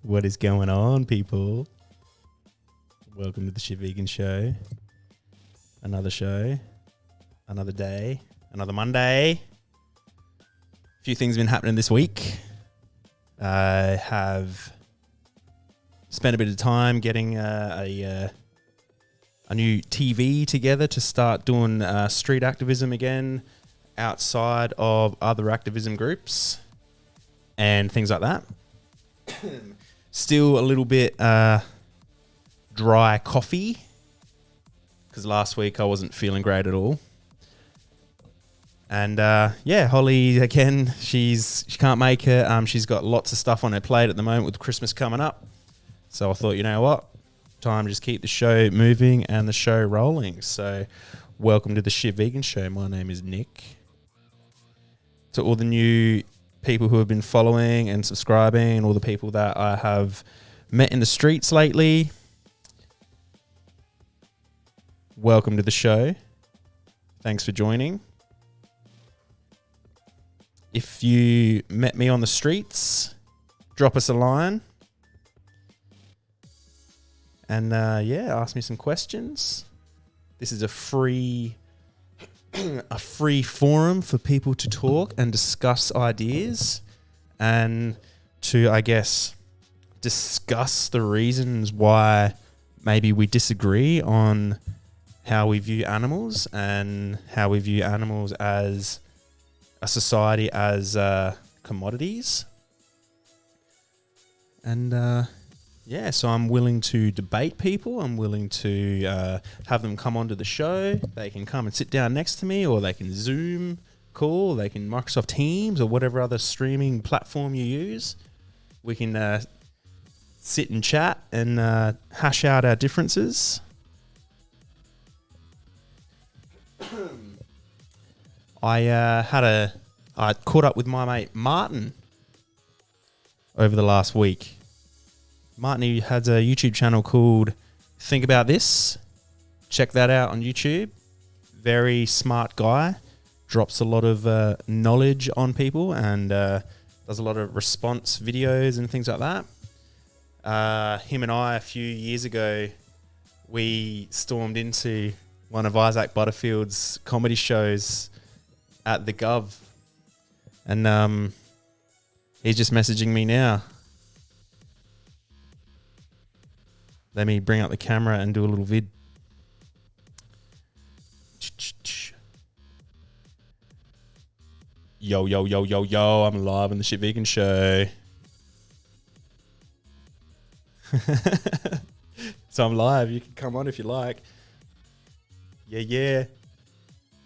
What is going on, people? Welcome to the Shit Vegan Show. Another show, another day, another Monday. A few things have been happening this week. I have spent a bit of time getting a new TV together to start doing street activism again outside of other activism groups and things like that. Still a little bit dry coffee because last week I wasn't feeling great at all. And Holly again, she can't make it. She's got lots of stuff on her plate at the moment with Christmas coming up. So I thought, you know what? Time to just keep the show moving and the show rolling. So welcome to the Shit Vegan Show. My name is Nick. To all the new people who have been following and subscribing and all the people that I have met in the streets lately, welcome to the show. Thanks for joining. If you met me on the streets, drop us a line and ask me some questions. This is a free forum for people to talk and discuss ideas and to, I guess, discuss the reasons why maybe we disagree on how we view animals and how we view animals as a society as commodities. And so I'm willing to debate people. I'm willing to have them come onto the show. They can come and sit down next to me, or they can Zoom call, they can Microsoft Teams, or whatever other streaming platform you use. We can sit and chat and hash out our differences. I caught up with my mate Martin over the last week. Martin, he has a YouTube channel called Think About This. Check that out on YouTube. Very smart guy. Drops a lot of knowledge on people and does a lot of response videos and things like that. Him and I, a few years ago, we stormed into one of Isaac Butterfield's comedy shows at the Gov. And he's just messaging me now. Let me bring up the camera and do a little vid. Yo, yo, yo, yo, yo. I'm live on the Shit Vegan Show. So I'm live. You can come on if you like. Yeah.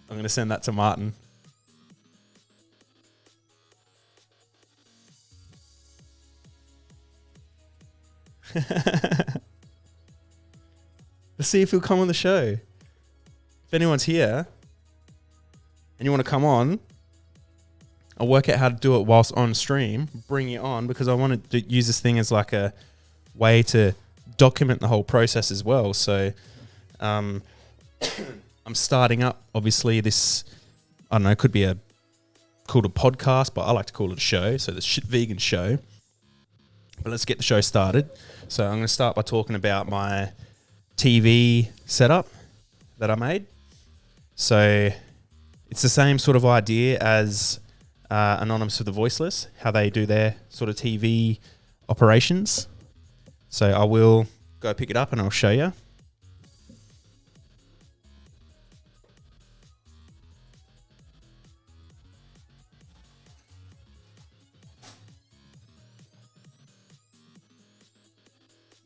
I'm going to send that to Martin. Let's see if he'll come on the show. If anyone's here and you want to come on, I'll work out how to do it whilst on stream, bring you on, because I want to use this thing as like a way to document the whole process as well. So I'm starting up, obviously, this, I don't know, it could be called a podcast, but I like to call it a show. So the Shit Vegan Show. But let's get the show started. So I'm going to start by talking about my TV setup that I made. So it's the same sort of idea as Anonymous for the Voiceless, how they do their sort of TV operations. So I will go pick it up and I'll show you.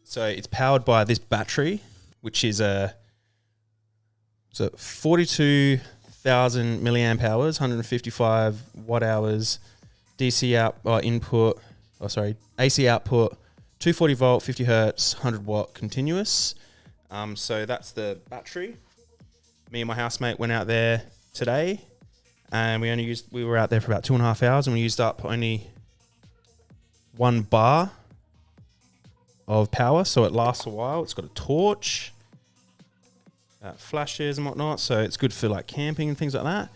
So it's powered by this battery, which is a 42,000 milliamp hours, 155 watt hours, AC output, 240 volt, 50 hertz, 100 watt continuous. So that's the battery. Me and my housemate went out there today, and we were out there for about 2.5 hours, and we used up only 1 bar of power, so it lasts a while. It's got a torch, flashes and whatnot, so it's good for like camping and things like that.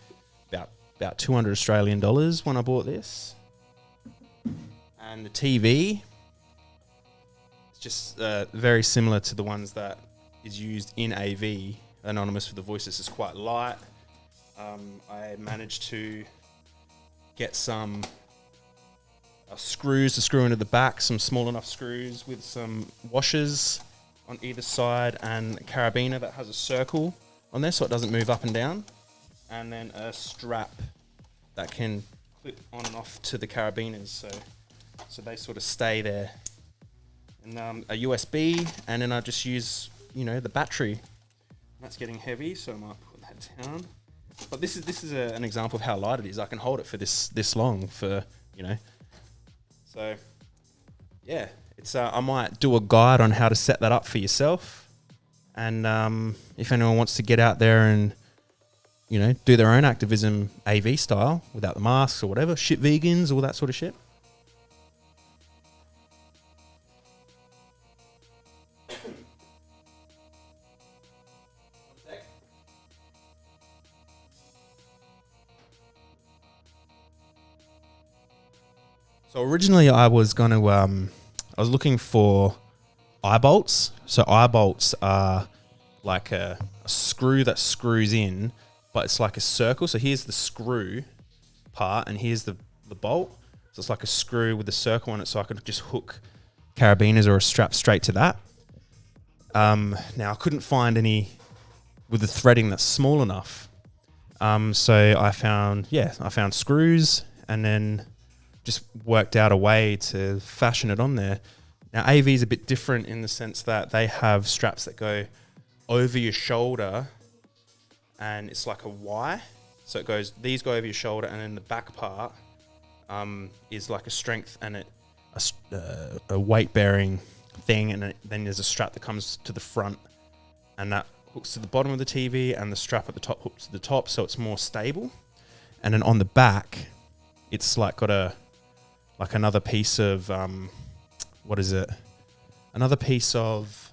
About $200 Australian when I bought this. And the TV just very similar to the ones that is used in AV. Anonymous for the voices is quite light. I managed to get some screws to screw into the back, some small enough screws with some washers on either side, and a carabiner that has a circle on there so it doesn't move up and down, and then a strap that can clip on and off to the carabiners, so they sort of stay there. And a USB, and then I just use, the battery. That's getting heavy, so I might put that down. But this is an example of how light it is. I can hold it for this long for, So, yeah, it's I might do a guide on how to set that up for yourself. And if anyone wants to get out there and, do their own activism AV style without the masks or whatever, shit vegans, all that sort of shit. So originally I was going to, I was looking for eye bolts. So eye bolts are like a screw that screws in, but it's like a circle. So here's the screw part and here's the bolt. So it's like a screw with a circle on it, so I could just hook carabiners or a strap straight to that. Now I couldn't find any with the threading that's small enough. So I found screws and then just worked out a way to fashion it on there. Now AV is a bit different in the sense that they have straps that go over your shoulder and it's like a Y. So these go over your shoulder, and then the back part is like a strength and a weight bearing thing, and then there's a strap that comes to the front and that hooks to the bottom of the TV, and the strap at the top hooks to the top, so it's more stable. And then on the back, it's like got another piece of another piece of,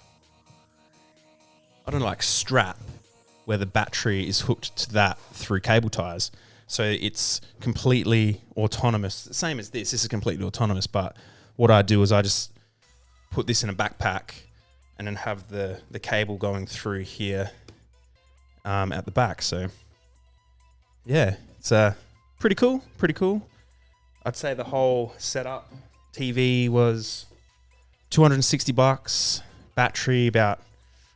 I don't know, like strap where the battery is hooked to that through cable ties. So it's completely autonomous. Same as this is completely autonomous, but what I do is I just put this in a backpack and then have the cable going through here at the back. So yeah, it's pretty cool. I'd say the whole setup, TV was $260, battery about,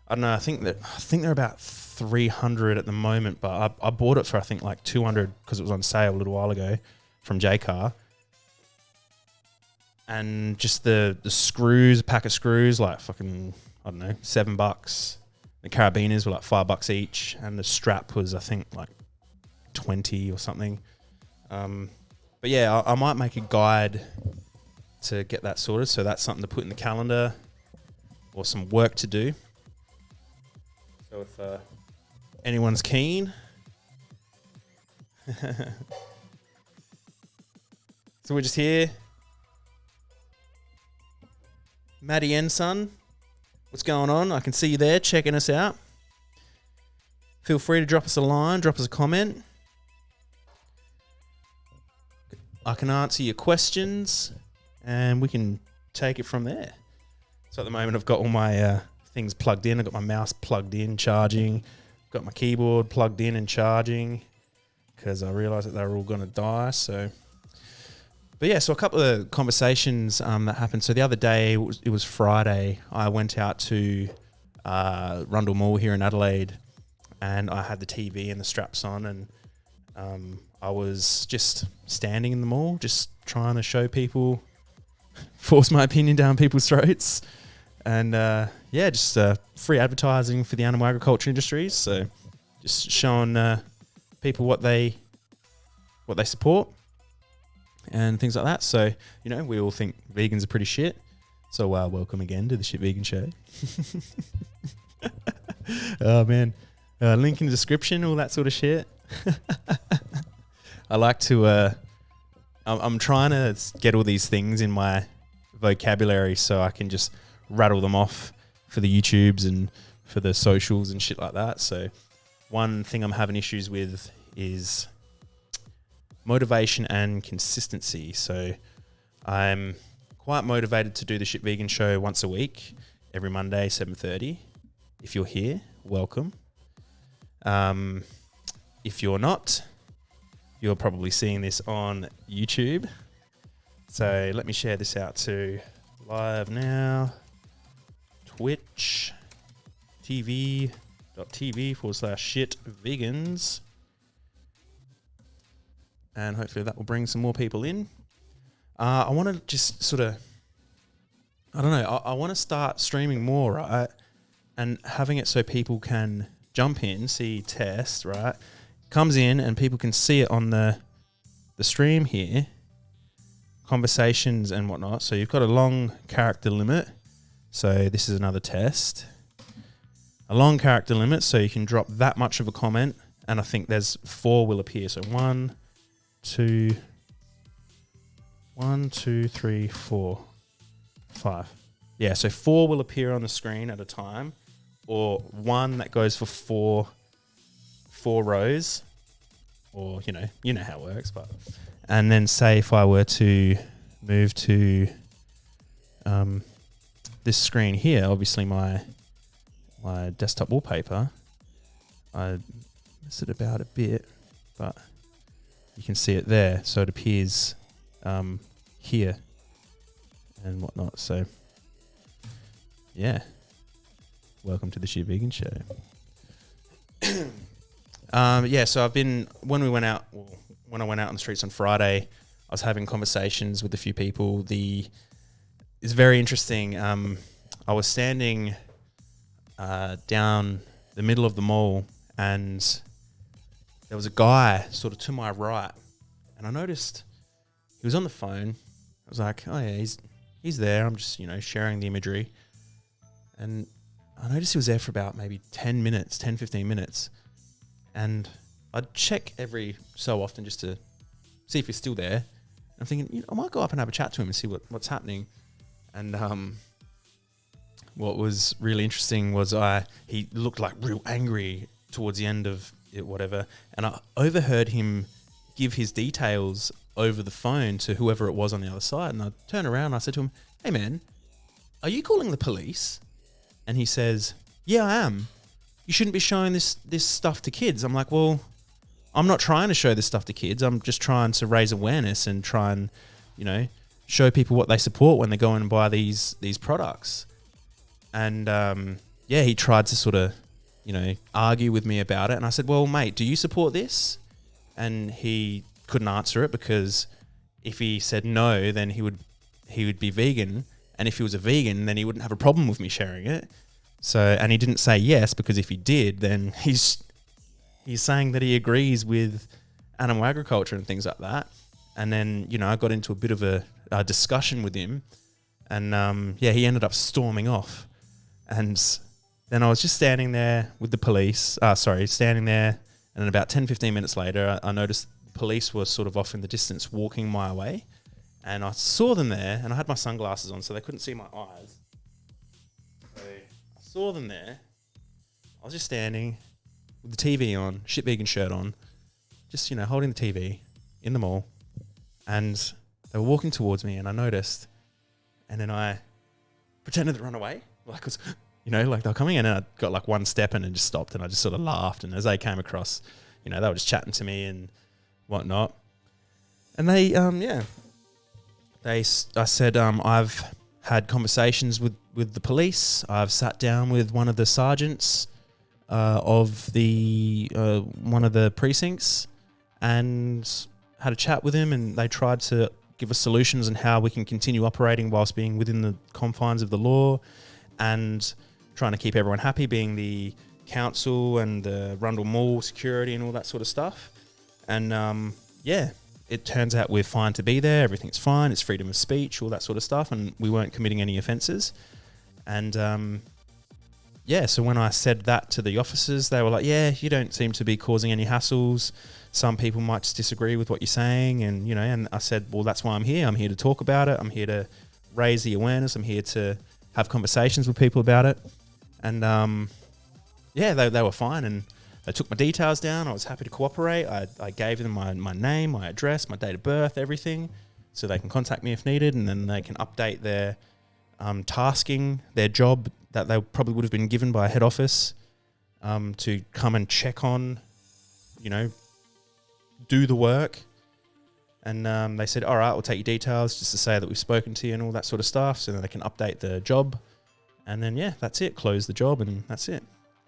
I don't know, I think they're about 300 at the moment, but I bought it for I think like 200 because it was on sale a little while ago from J-Car. And just the screws, a pack of screws, like fucking, I don't know, $7. The carabiners were like $5 each, and the strap was I think like 20 or something. But yeah, I might make a guide to get that sorted. So that's something to put in the calendar or some work to do. So if anyone's keen. So we're just here. Maddie N, son. What's going on? I can see you there checking us out. Feel free to drop us a line, drop us a comment. I can answer your questions and we can take it from there. So at the moment I've got all my things plugged in. I've got my mouse plugged in, charging. Got my keyboard plugged in and charging because I realised that they were all going to die. So a couple of conversations that happened. So the other day, it was Friday, I went out to Rundle Mall here in Adelaide, and I had the TV and the straps on, and I was just standing in the mall, just trying to show people, force my opinion down people's throats, and just free advertising for the animal agriculture industries. So just showing people what they support and things like that. So, we all think vegans are pretty shit. So welcome again to the Shit Vegan Show. Oh man, link in the description, all that sort of shit. I like to, I'm trying to get all these things in my vocabulary so I can just rattle them off for the YouTubes and for the socials and shit like that. So one thing I'm having issues with is motivation and consistency. So I'm quite motivated to do the Shit Vegan show once a week, every Monday, 7:30. If you're here, welcome. If you're not, you're probably seeing this on YouTube. So let me share this out to live now. Twitch TV.tv/shitvegans. And hopefully that will bring some more people in. I want to just sort of, I don't know, I want to start streaming more, right? And having it so people can jump in, see test, right? Comes in and people can see it on the stream here, conversations and whatnot. So you've got a long character limit. So this is another test. A long character limit, so you can drop that much of a comment. And I think there's 4 will appear. So 1, 2, 3, 4, 5. Yeah, so 4 will appear on the screen at a time, or 1 that goes for 4 rows, or you know how it works. But and then say if I were to move to this screen here, obviously my desktop wallpaper, I mess it about a bit, but you can see it there. So it appears here and whatnot. So yeah, welcome to the Shit Vegan Show. Yeah, so when I went out on the streets on Friday, I was having conversations with a few people. It's very interesting. I was standing down the middle of the mall, and there was a guy sort of to my right, and I noticed he was on the phone. I was like, oh yeah, he's there. I'm just, sharing the imagery. And I noticed he was there for about maybe 10 minutes, 10, 15 minutes. And I'd check every so often just to see if he's still there. I'm thinking, I might go up and have a chat to him and see what's happening. And what was really interesting was he looked like real angry towards the end of it, whatever. And I overheard him give his details over the phone to whoever it was on the other side. And I turned around and I said to him, hey man, are you calling the police? And he says, yeah, I am. You shouldn't be showing this stuff to kids. I'm like, well, I'm not trying to show this stuff to kids. I'm just trying to raise awareness and try and, show people what they support when they go and buy these products. And he tried to sort of, argue with me about it. And I said, well, mate, do you support this? And he couldn't answer it, because if he said no, then he would be vegan. And if he was a vegan, then he wouldn't have a problem with me sharing it. So, and he didn't say yes, because if he did, then he's saying that he agrees with animal agriculture and things like that. And then, I got into a bit of a discussion with him, and he ended up storming off. And then I was just standing there with the police, standing there, and then about 10, 15 minutes later, I noticed the police were sort of off in the distance walking my way. And I saw them there, and I had my sunglasses on, so they couldn't see my eyes. So I saw them there. I was just standing with the TV on, Shit Vegan shirt on, just, holding the TV in the mall. And they were walking towards me, and I noticed. And then I pretended to run away. Like they were coming in, and I got like one step in and just stopped, and I just sort of laughed. And as they came across, they were just chatting to me and whatnot. And I said, I've had conversations with the police. I've sat down with one of the sergeants of the one of the precincts and had a chat with him, and they tried to give us solutions on how we can continue operating whilst being within the confines of the law and trying to keep everyone happy, being the council and the Rundle Mall security and all that sort of stuff. And it turns out we're fine to be there. Everything's fine. It's freedom of speech, all that sort of stuff. And we weren't committing any offences. And so when I said that to the officers, they were like, yeah, you don't seem to be causing any hassles. Some people might just disagree with what you're saying. And, and I said, well, that's why I'm here. I'm here to talk about it. I'm here to raise the awareness. I'm here to have conversations with people about it. And, they were fine. And they took my details down. I was happy to cooperate. I gave them my name, my address, my date of birth, everything. so they can contact me if needed, and then they can update their tasking, their job that they probably would have been given by head office to come and check on, do the work. And they said, all right, we'll take your details just to say that we've spoken to you and all that sort of stuff, so then they can update the job. And then, yeah, that's it. Close the job and that's it.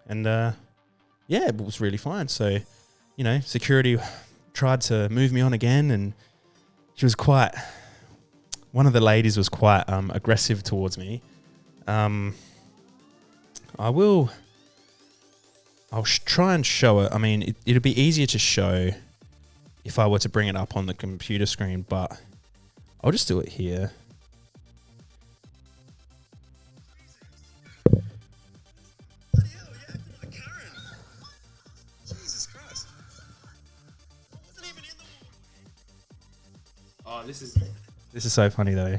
And, it was really fine. So, security tried to move me on again, and she was one of the ladies was quite aggressive towards me. I'll try and show it. I mean, it'd be easier to show if I were to bring it up on the computer screen, but I'll just do it here. Bloody hell, you acted like Karen. Jesus Christ. I wasn't even in the walkway. Oh, this is so funny though.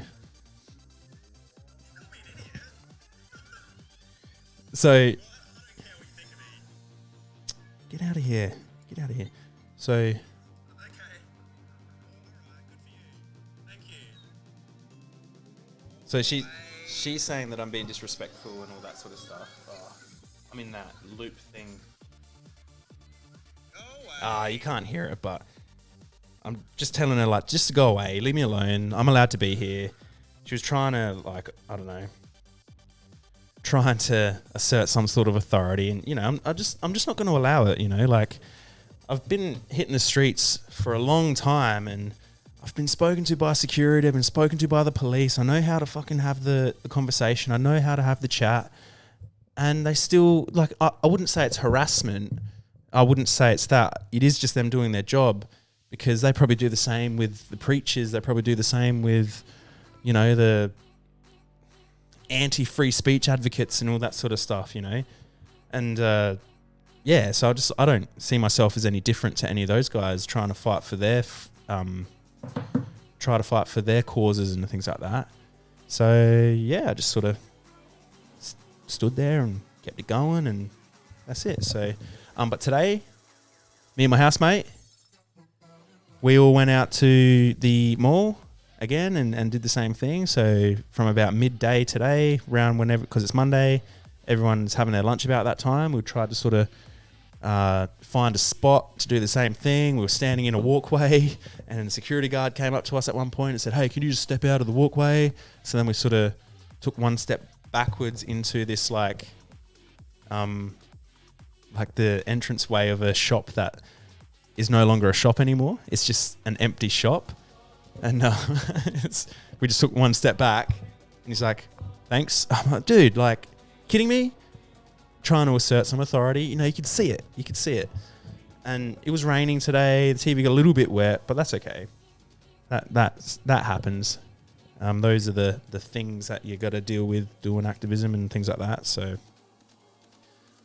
So, get out of here. Get out of here. So, okay. All right, good for you. Thank you. So she's saying that I'm being disrespectful and all that sort of stuff. I'm in that loop thing. Go away. You can't hear it, but I'm just telling her, like, just to go away, leave me alone. I'm allowed to be here. She was trying to, like, I don't know, trying to assert some sort of authority, and I'm just not going to allow it. Like, I've been hitting the streets for a long time, and I've been spoken to by security, I've been spoken to by the police. I know how to fucking have the conversation, I know how to have the chat, and they still, like, I wouldn't say it's harassment, I wouldn't say it's that. It is just them doing their job, because they probably do the same with the preachers, they probably do the same with the anti-free speech advocates and all that sort of stuff, and so I don't see myself as any different to any of those guys trying to fight for their causes and things like that. So I just sort of stood there and kept it going, and that's it. So but today, me and my housemate, we all went out to the mall again and did the same thing. So from about midday today, around whenever, because it's Monday, everyone's having their lunch about that time. We tried to sort of find a spot to do the same thing. We were standing in a walkway, and the security guard came up to us at one point and said, "Hey, can you just step out of the walkway?" So then we sort of took one step backwards into this like the entranceway of a shop that is no longer a shop anymore. It's just an empty shop. And we just took one step back, and he's like, "Thanks." I'm like, "Dude, like, kidding me?" Trying to assert some authority. You could see it. You could see it. And it was raining today. The TV got a little bit wet, but that's okay. That happens. Those are the things that you got to deal with doing activism and things like that. So,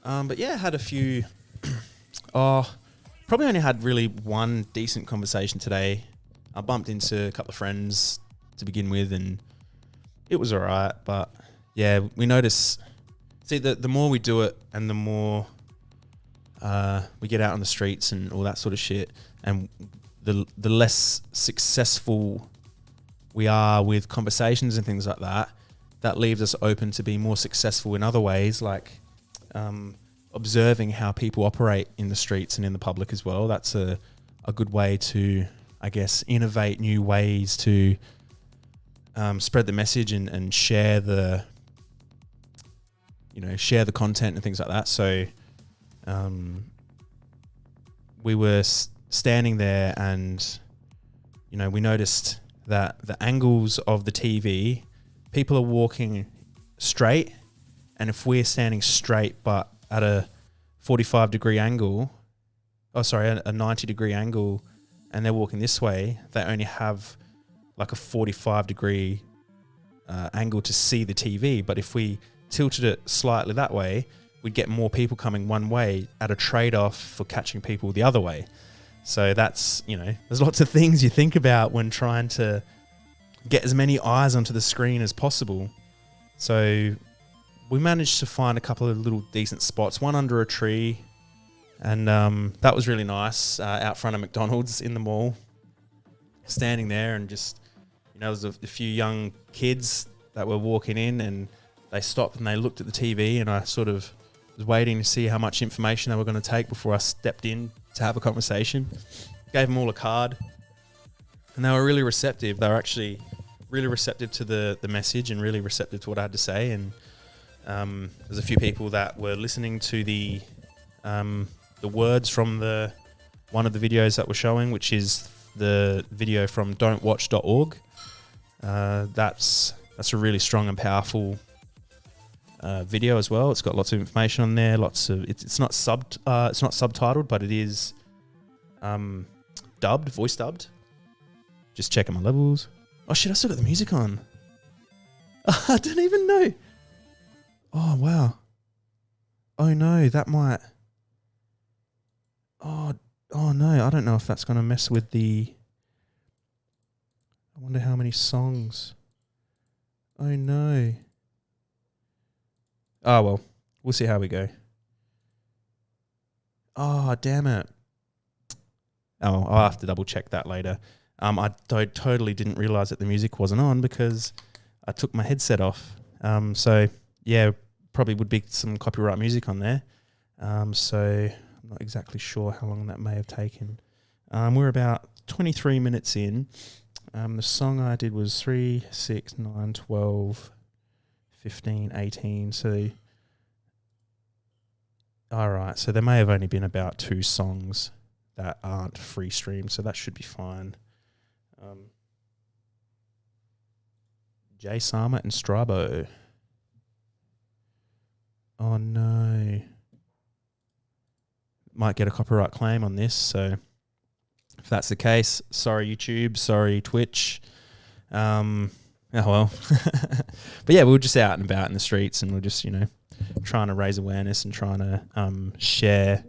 but yeah, had a few. Probably only had really one decent conversation today. I bumped into a couple of friends to begin with, and it was all right. But yeah, we notice. See, the more we do it, and the more we get out on the streets and all that sort of shit, and the less successful we are with conversations and things like that, that leaves us open to be more successful in other ways, like observing how people operate in the streets and in the public as well. That's a good way to, I guess, innovate new ways to spread the message and share the content and things like that. So we were standing there, and we noticed that the angles of the TV, people are walking straight, and if we're standing straight but at a 45-degree angle, a 90-degree angle, and they're walking this way, they only have like a 45-degree angle to see the TV. But if we tilted it slightly that way, we'd get more people coming one way at a trade-off for catching people the other way. So that's, there's lots of things you think about when trying to get as many eyes onto the screen as possible. So we managed to find a couple of little decent spots, one under a tree, and that was really nice, out front of McDonald's in the mall, standing there and just And there was a few young kids that were walking in, and they stopped and they looked at the TV, and I sort of was waiting to see how much information they were going to take before I stepped in to have a conversation. Gave them all a card, and they were really receptive. They were actually really receptive to the message and really receptive to what I had to say. And there's a few people that were listening to the words from one of the videos that we're showing, which is the video from don'twatch.org. That's a really strong and powerful video as well. It's got lots of information on there. It's not subtitled, but it is voice dubbed. Just checking my levels. Oh shit! I still got the music on. I don't even know. Oh wow. Oh no, that might. Oh no, I don't know if that's gonna mess with the. I wonder how many songs. Oh no. Oh well, we'll see how we go. Oh damn it. Oh, I'll have to double check that later. I totally didn't realize that the music wasn't on because I took my headset off. So yeah, probably would be some copyright music on there. So I'm not exactly sure how long that may have taken. We're about 23 minutes in. The song I did was 3, 6, 9, 12, 15, 18. So, all right. So there may have only been about 2 songs that aren't free streamed. So that should be fine. Jay Sama and Strabo. Oh no. Might get a copyright claim on this, so if that's the case, sorry YouTube, sorry Twitch. Oh well. But yeah, we were just out and about in the streets, and we're just, trying to raise awareness and trying to share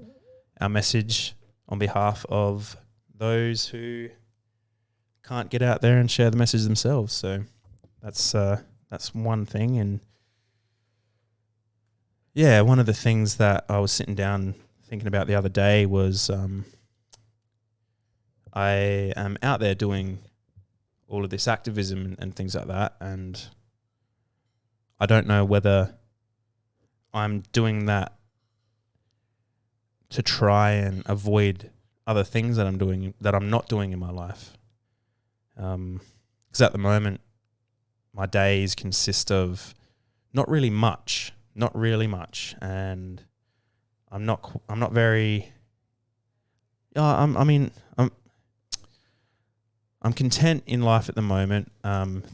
our message on behalf of those who can't get out there and share the message themselves. So that's one thing. And yeah, one of the things that I was sitting down thinking about the other day was I am out there doing all of this activism and things like that, and I don't know whether I'm doing that to try and avoid other things that I'm not doing in my life. Because at the moment, my days consist of not really much, and I'm not very. I'm content in life at the moment.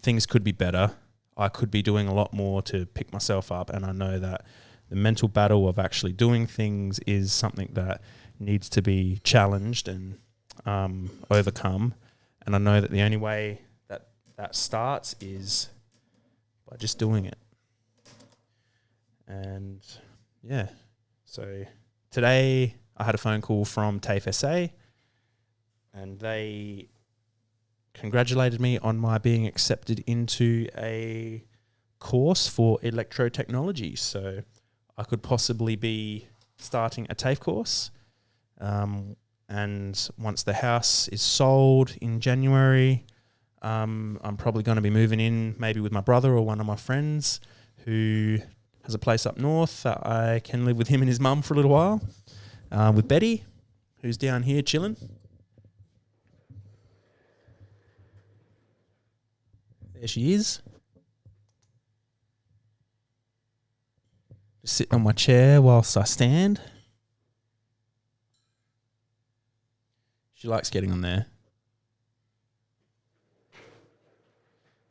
Things could be better. I could be doing a lot more to pick myself up, and I know that the mental battle of actually doing things is something that needs to be challenged and overcome. And I know that the only way that starts is by just doing it. And yeah, so today I had a phone call from TAFE SA, and they congratulated me on my being accepted into a course for electrotechnology. So I could possibly be starting a TAFE course. And once the house is sold in January, I'm probably going to be moving in maybe with my brother or one of my friends who has a place up north that I can live with him and his mum for a little while. With Betty, who's down here chilling. There she is. Just sitting on my chair whilst I stand. She likes getting on there.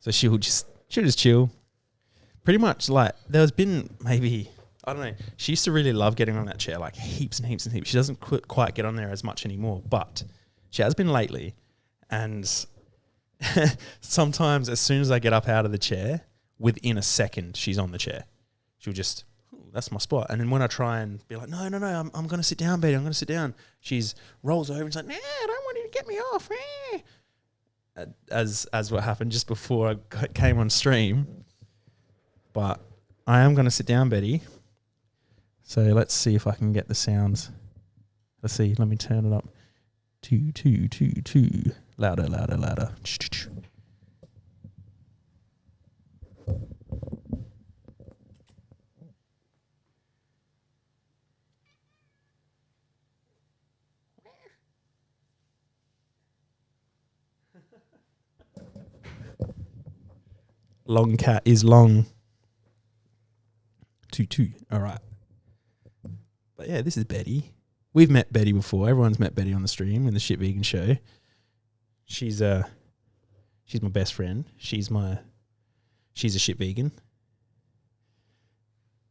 So she'll just chill. Pretty much like there's been maybe, I don't know, she used to really love getting on that chair like heaps and heaps and heaps. She doesn't quite get on there as much anymore, but she has been lately. And sometimes as soon as I get up out of the chair, within a second she's on the chair. She'll just, that's my spot. And then when I try and be like, no, I'm going to sit down, Betty, I'm going to sit down. She's rolls over and she's like, nah, I don't want you to get me off. As what happened just before I came on stream. But I am going to sit down, Betty. So let's see if I can get the sounds. Let's see. Let me turn it up. Two. Louder. Long cat is long. Toot. All right. But yeah, this is Betty. We've met Betty before. Everyone's met Betty on the stream in the Shit Vegan Show. She's my best friend. She's a shit vegan.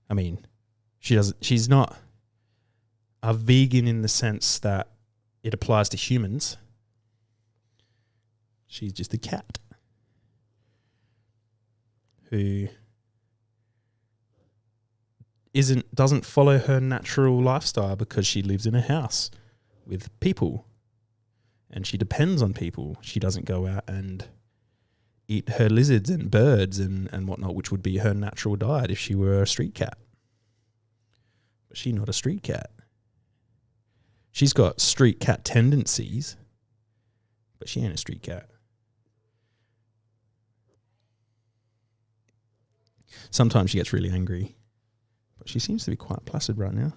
I mean, she's not a vegan in the sense that it applies to humans. She's just a cat who doesn't follow her natural lifestyle because she lives in a house with people and she depends on people. She doesn't go out and eat her lizards and birds and whatnot, which would be her natural diet if she were a street cat. But she's not a street cat. She's got street cat tendencies, but she ain't a street cat. Sometimes she gets really angry, but she seems to be quite placid right now.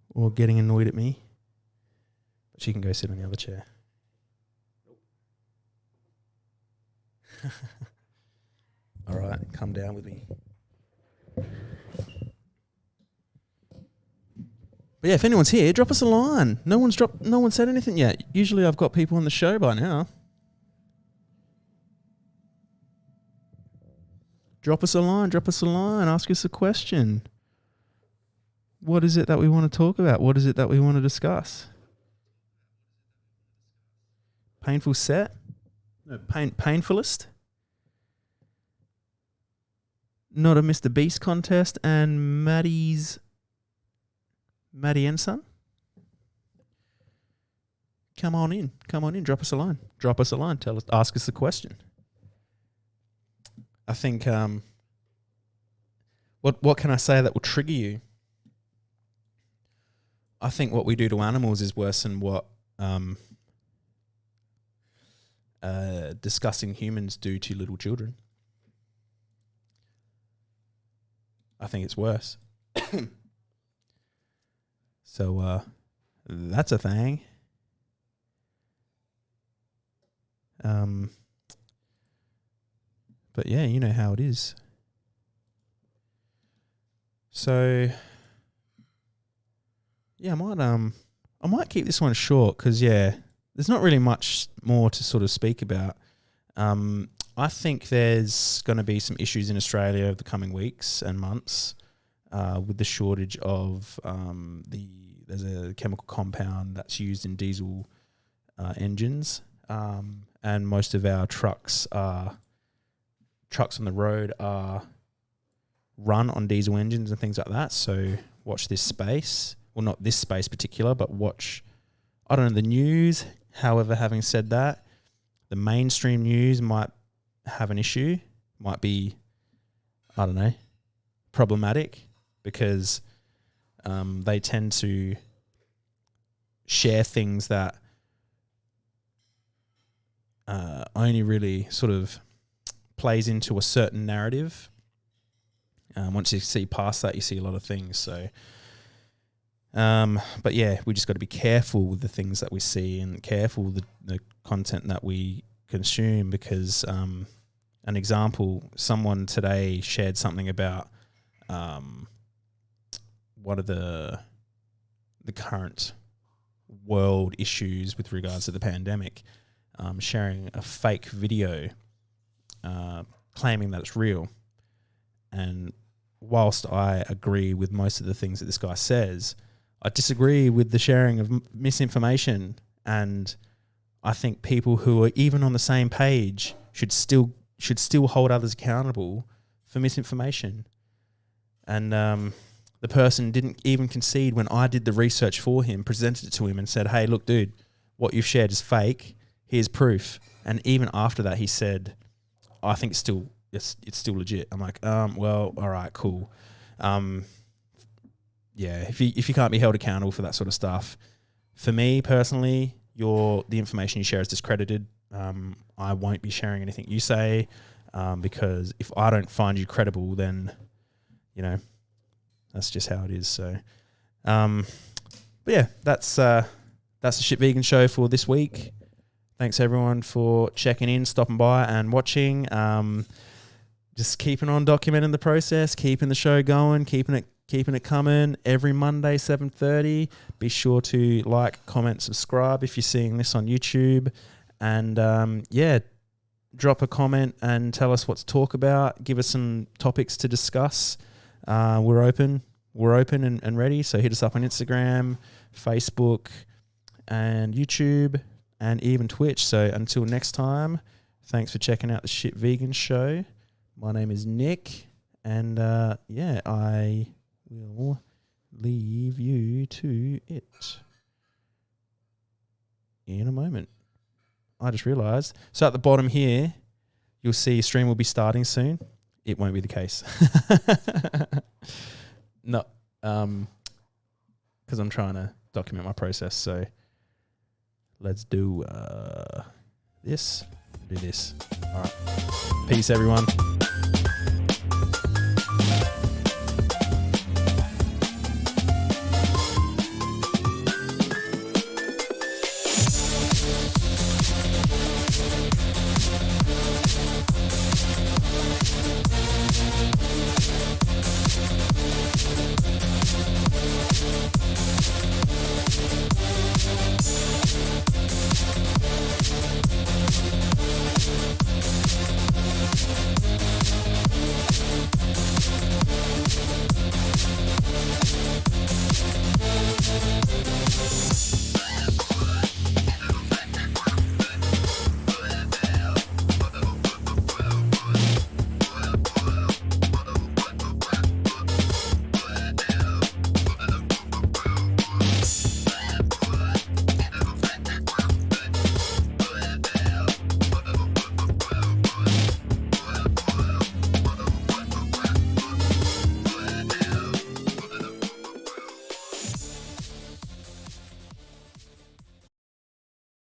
Or getting annoyed at me. But she can go sit on the other chair. All right, come down with me. But yeah, if anyone's here, drop us a line. No one said anything yet. Usually I've got people on the show by now. Drop us a line, ask us a question. What is it that we want to talk about? What is it that we want to discuss? Painful set? No, painfulest? Not a Mr. Beast contest and Maddie and Son? Come on in, drop us a line. Ask us a question. I think, what can I say that will trigger you? I think what we do to animals is worse than what disgusting humans do to little children. I think it's worse. So, that's a thing. But yeah, you know how it is. So yeah, I might keep this one short because yeah, there's not really much more to sort of speak about. I think there's going to be some issues in Australia over the coming weeks and months with the shortage of there's a chemical compound that's used in diesel engines, and most of our trucks on the road are run on diesel engines and things like that. So watch this space. Well, not this space particular, but watch, I don't know, the news. However, having said that, the mainstream news might have an issue, might be, I don't know, problematic because they tend to share things that only really sort of plays into a certain narrative. Once you see past that, you see a lot of things. So, but yeah, we just got to be careful with the things that we see and careful with the content that we consume because, an example, someone today shared something about one of the current world issues with regards to the pandemic, sharing a fake video claiming that it's real. And whilst I agree with most of the things that this guy says, I disagree with the sharing of misinformation. And I think people who are even on the same page should still hold others accountable for misinformation. And the person didn't even concede when I did the research for him, presented it to him and said, hey, look, dude, what you've shared is fake. Here's proof. And even after that, he said, I think it's still legit. I'm like, well, all right, cool. Yeah, if you can't be held accountable for that sort of stuff, for me personally, the information you share is discredited. I won't be sharing anything you say because if I don't find you credible, then that's just how it is. So, but yeah, that's the Shit Vegan Show for this week. Thanks everyone for checking in, stopping by, and watching. just keeping on documenting the process, keeping the show going, keeping it coming every Monday, 7:30. Be sure to like, comment, subscribe if you're seeing this on YouTube. And drop a comment and tell us what to talk about. Give us some topics to discuss. We're open and ready. So hit us up on Instagram, Facebook, and YouTube, and even Twitch. So until next time, thanks for checking out the Shit Vegan Show. My name is Nick, and I will leave you to it in a moment. I just realised. So at the bottom here, you'll see stream will be starting soon. It won't be the case. No, because I'm trying to document my process. So let's do this. Do this. All right. Peace, everyone.